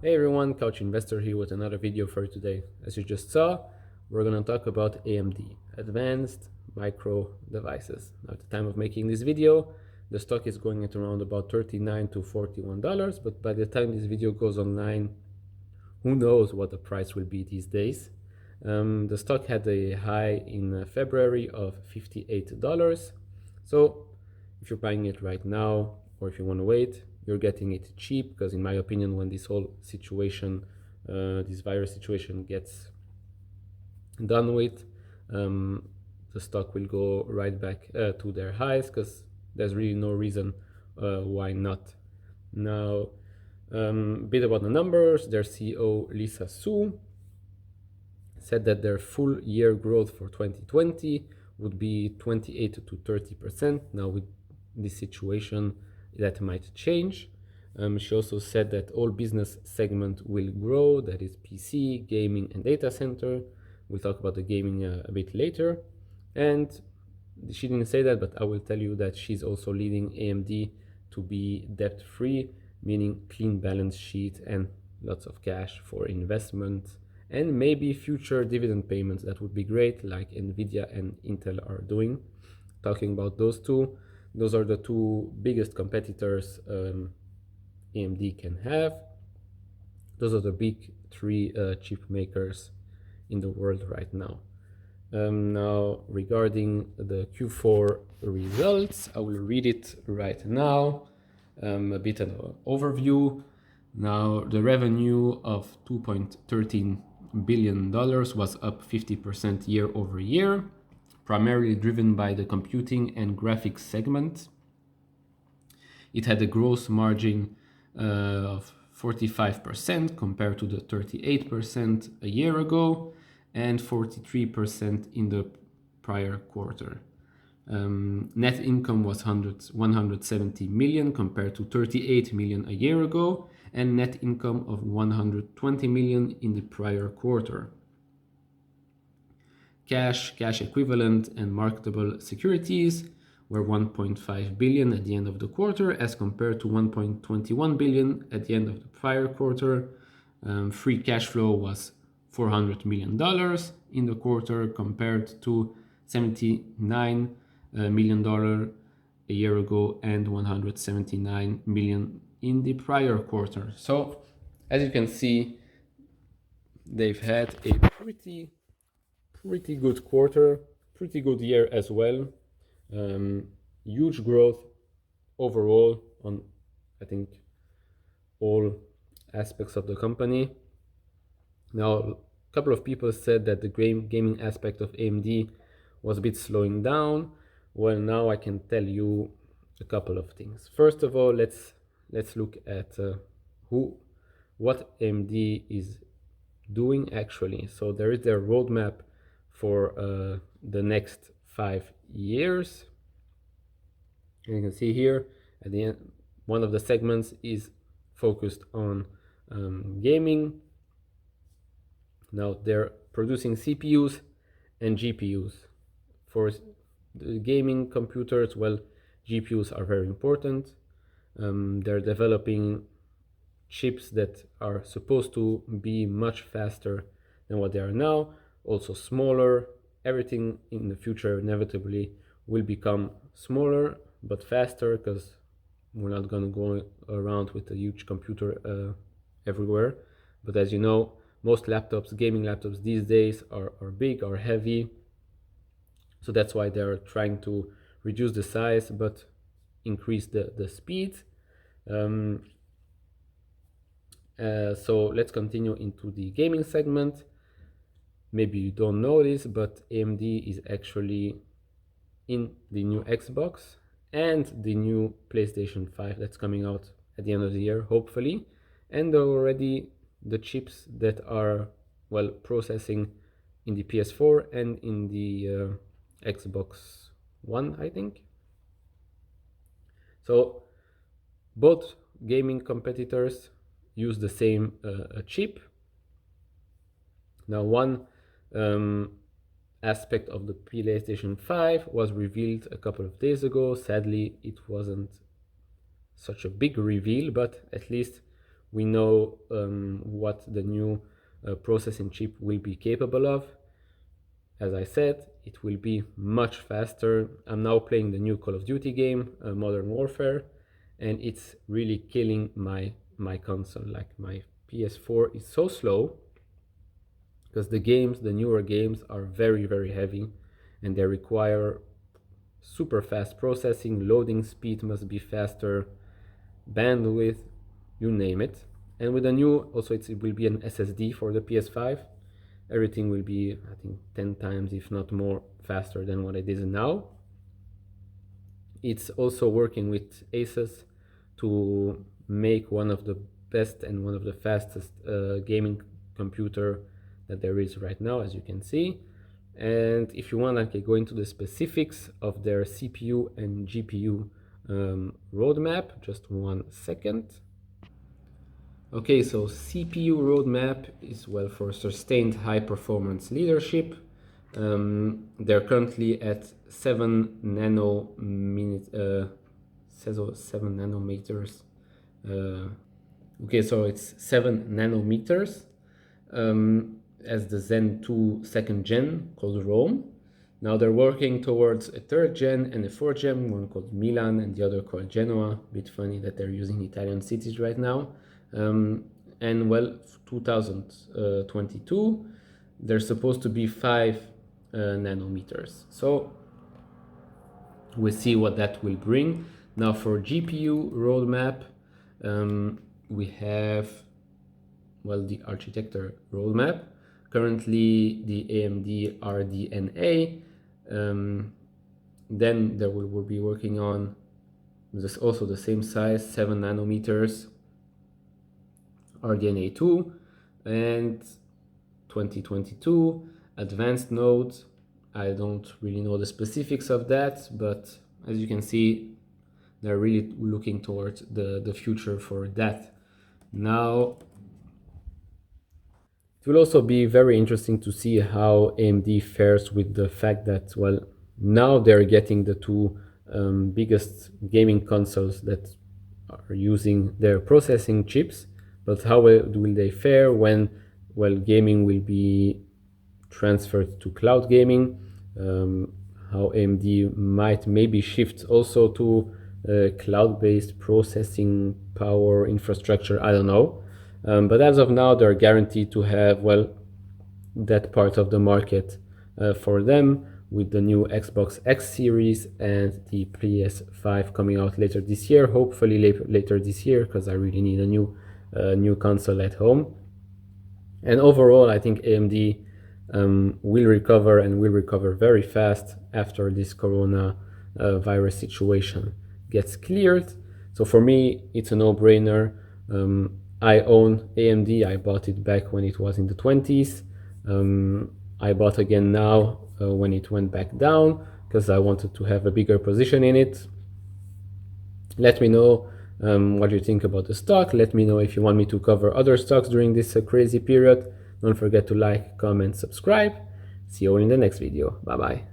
Hey everyone, Couch Investor here with another video for today. As you just saw, we're going to talk about AMD, Advanced Micro Devices. Now, at the time of making this video, the stock is going at around about $39 to $41, but by the time this video goes online, who knows what the price will be these days. The stock had a high in February of $58. So if you're buying it right now, or if you want to wait, you're getting it cheap, because in my opinion, when this whole situation, this virus situation gets done with, the stock will go right back to their highs, because there's really no reason why not. Now, a bit about the numbers. Their CEO, Lisa Su, said that their full year growth for 2020 would be 28 to 30%. Now, with this situation, that might change. She also said that all business segment will grow, that is PC, gaming, and data center. We'll talk about the gaming a bit later. And she didn't say that, but I will tell you that she's also leading AMD to be debt-free, meaning clean balance sheet and lots of cash for investment and maybe future dividend payments. That would be great, like Nvidia and Intel are doing. Talking about those two, those are the two biggest competitors AMD can have. Those are the big three chip makers in the world right now. Now, regarding the Q4 results, I will read it right now. A bit of an overview. Now, the revenue of $2.13 billion was up 50% year over year, primarily driven by the computing and graphics segment. It had a gross margin of 45% compared to the 38% a year ago and 43% in the prior quarter. Net income was 170 million compared to 38 million a year ago, and net income of 120 million in the prior quarter. Cash equivalent, and marketable securities were 1.5 billion at the end of the quarter, as compared to 1.21 billion at the end of the prior quarter. Free cash flow was $400 million in the quarter, compared to $79 million a year ago and 179 million in the prior quarter. So, as you can see, they've had a pretty good quarter, pretty good year as well. Huge growth overall on, I think, all aspects of the company. Now, a couple of people said that the gaming aspect of AMD was a bit slowing down. Well, now I can tell you a couple of things. First of all, let's look at what AMD is doing actually. So there is their roadmap for the next 5 years. And you can see here at the end, one of the segments is focused on gaming. Now they're producing CPUs and GPUs. For the gaming computers, well, GPUs are very important. They're developing chips that are supposed to be much faster than what they are now, also smaller. Everything in the future inevitably will become smaller but faster, because we're not going to go around with a huge computer everywhere. But as you know, most laptops, gaming laptops these days are big, are heavy. So that's why they're trying to reduce the size but increase the speed. So let's continue into the gaming segment. Maybe you don't know this, but AMD is actually in the new Xbox and the new PlayStation 5 that's coming out at the end of the year, hopefully. And already the chips that are, well, processing in the PS4 and in the Xbox One, I think. So both gaming competitors use the same chip. Now, one aspect of the PlayStation 5 was revealed a couple of days ago. Sadly, it wasn't such a big reveal, but at least We know what the new processing chip will be capable of. As I said, it will be much faster. I'm now playing the new Call of Duty game, Modern Warfare, and it's really killing my console. Like, my PS4 is so slow because the newer games are very, very heavy, and they require super fast processing. Loading speed must be faster, bandwidth, you name it. And with the new, also it will be an SSD for the PS5. Everything will be, I think, 10 times, if not more, faster than what it is now. It's also working with Asus to make one of the best and one of the fastest gaming computer that there is right now, as you can see. And if you want, I can go into the specifics of their CPU and GPU roadmap. Just 1 second. Okay, so CPU roadmap is, well, for sustained high performance leadership. They're currently at 7 nanometers. Okay, so it's 7 nanometers as the Zen 2 second gen called Rome. Now they're working towards a third gen and a fourth gen, one called Milan and the other called Genoa. Bit funny that they're using Italian cities right now. And well, 2022, they're supposed to be 5 nanometers. So we'll see what that will bring. Now for GPU roadmap, we have, well, the architecture roadmap. Currently the AMD RDNA. Then there will be working on this, also the same size, 7 nanometers, RDNA 2, and 2022 advanced nodes. I don't really know the specifics of that, but as you can see, they're really looking towards the future for that. Now, it will also be very interesting to see how AMD fares with the fact that, well, now they're getting the two biggest gaming consoles that are using their processing chips, but how will they fare when, well, gaming will be transferred to cloud gaming? How AMD might maybe shift also to cloud-based processing power infrastructure, I don't know. But as of now, they're guaranteed to have, well, that part of the market for them, with the new Xbox X series and the PS5 coming out later this year, hopefully later this year, because I really need a new console at home. And overall, I think AMD will recover, and will recover very fast after this corona virus situation gets cleared. So for me, it's a no-brainer. I own AMD. I bought it back when it was in the 20s. I bought again now when it went back down, because I wanted to have a bigger position in it. Let me know what you think about the stock. Let me know if you want me to cover other stocks during this crazy period. Don't forget to like, comment, subscribe. See you all in the next video. Bye bye.